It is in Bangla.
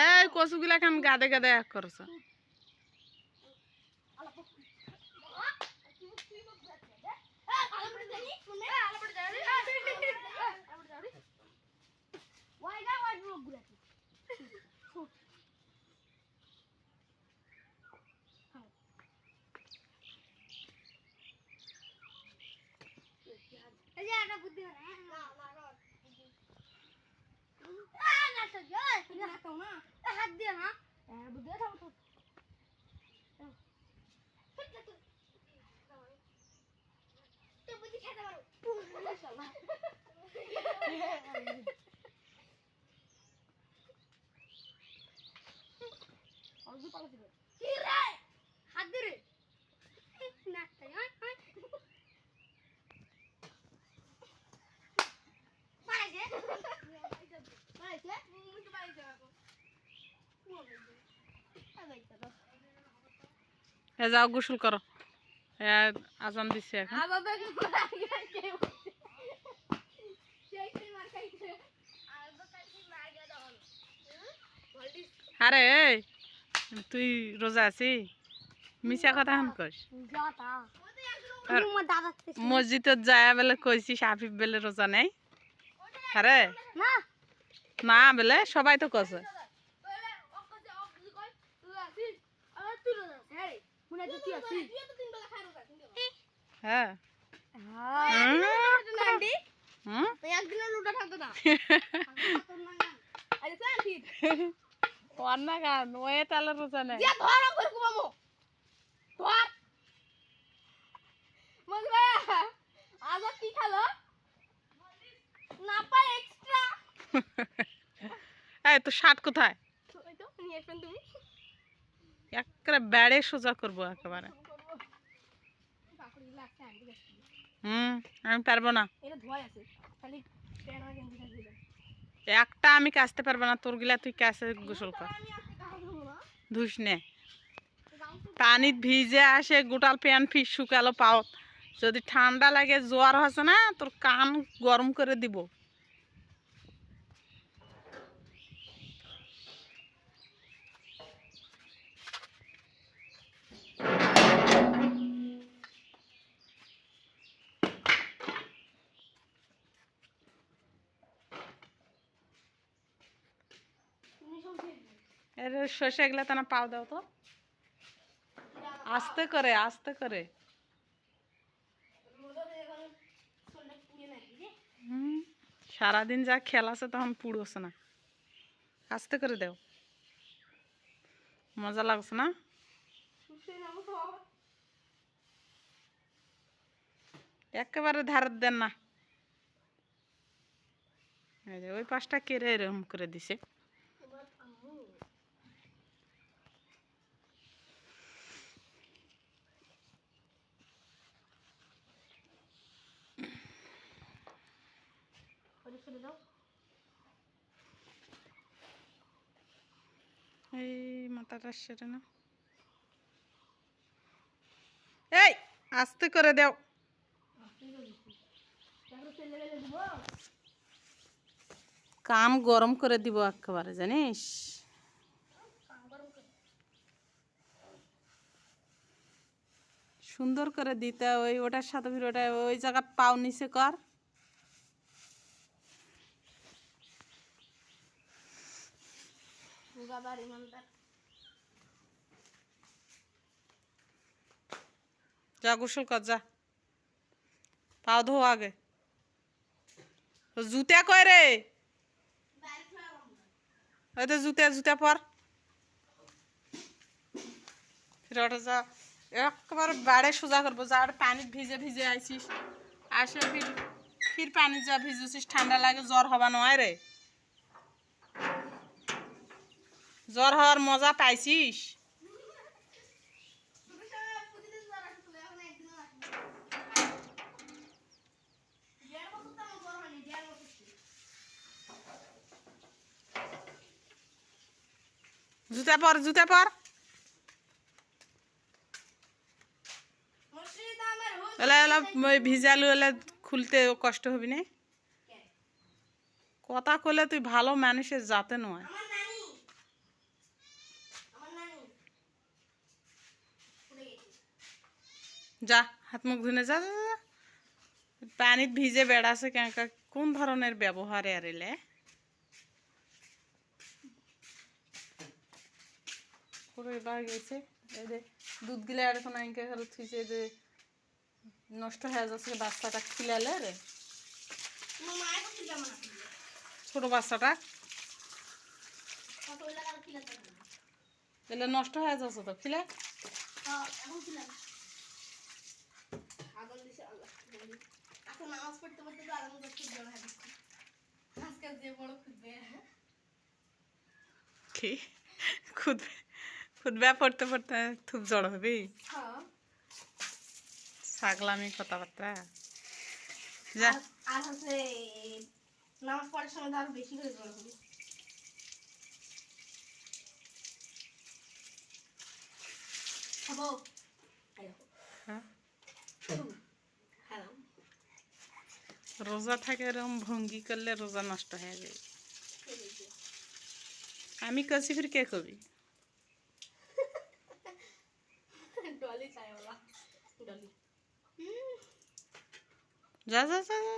এই কচুগুলা খান গাদে গাদে এক করছ যাও গোসল করো আজান দিচ্ছে এখন আরে তুই রোজা আছি মিশা কথা হান কইস মসজিদত যায় বেলে কইছিস আফিফ বেলে রোজা নেই আরে না বেলে সবাই তো কছে হ্যাঁ অন্না গান ওয়ে তালে রোজা নেই এই তো শার্ট কোথায় একেবারে বেড়ে সোজা করবো একেবারে আমি পারবো না একটা আমি কাচতে পারবো না তোর গিলা তুই কাছে গোসল কর ধুস নে পানিত ভিজে আসে গোটাল প্যান ফিস শুকালো পাও যদি ঠান্ডা লাগে জ্বর হচ্ছে না তোর কান গরম করে দিব এর সর্ষে গেলে তা না পাও দাও তো আস্তে করে আস্তে করে সারাদিন যা খেলা আছে তখন পুড়োছে না আস্তে করে দাও মজা লাগছে না একেবারে ধার দেন না ওই পাশটা কেড়ে এরকম করে দিছে এই মাথাটা সেরে না এই আস্তে করে দাও কান গরম করে দিব একেবারে, জানিস? সুন্দর করে দিতে ওই ওটার সাথে ফির ওটা ওই জায়গা পাও নিচে কর। যা গোসল কর যা, পাও ধো আগে। জুতা কয় রে? ওই তো জুতা জুতা পর। ফির ওটা যা একেবারে বাড়ে সোজা করবো, যা পানি ভিজে ভিজে আইছিস, আসে ফির ফির পানি যা ভিজুছিস, ঠান্ডা লাগে, জ্বর হবা নয় রে। জ্বর হওয়ার মজা পাইছিস? জুতা পর জুতা পর। এলা এলা ভিজালু এলে খুলতে কষ্ট হবি না? কথা কইলে তুই ভালো মানুষের যাতে নয়। যা হাত মুখ ধুনে যা, পানিত ভিজে বেড়াছে কেনকা, কোন ধরনের ব্যবহার এলে? এবার গেছে এই যে দুধ গিলে আর এখন আইনকে ফেরত থুইছে যে নষ্ট হয়ে যাচ্ছে, বাচ্চাটা খিলালে রে, ছোট বাচ্চাটা এলে নষ্ট হয়ে যাচ্ছে তো খিলে। কি খুদবে খুদবে পড়তে পড়তে খুব জড় হবি? ছাগলামি কথাবার্তা। যা আর হচ্ছে নামাজ পড়ার সময় আরো বেশি করে জড় হবি। খাবো? হ্যাঁ, হ্যালো। রোজা থাকে এরকম ভঙ্গি করলে রোজা নষ্ট হয়ে যায়। আমি কছি ফির কে কবি? ডলি চাইওয়ালা ডলি। যা যা যা যা।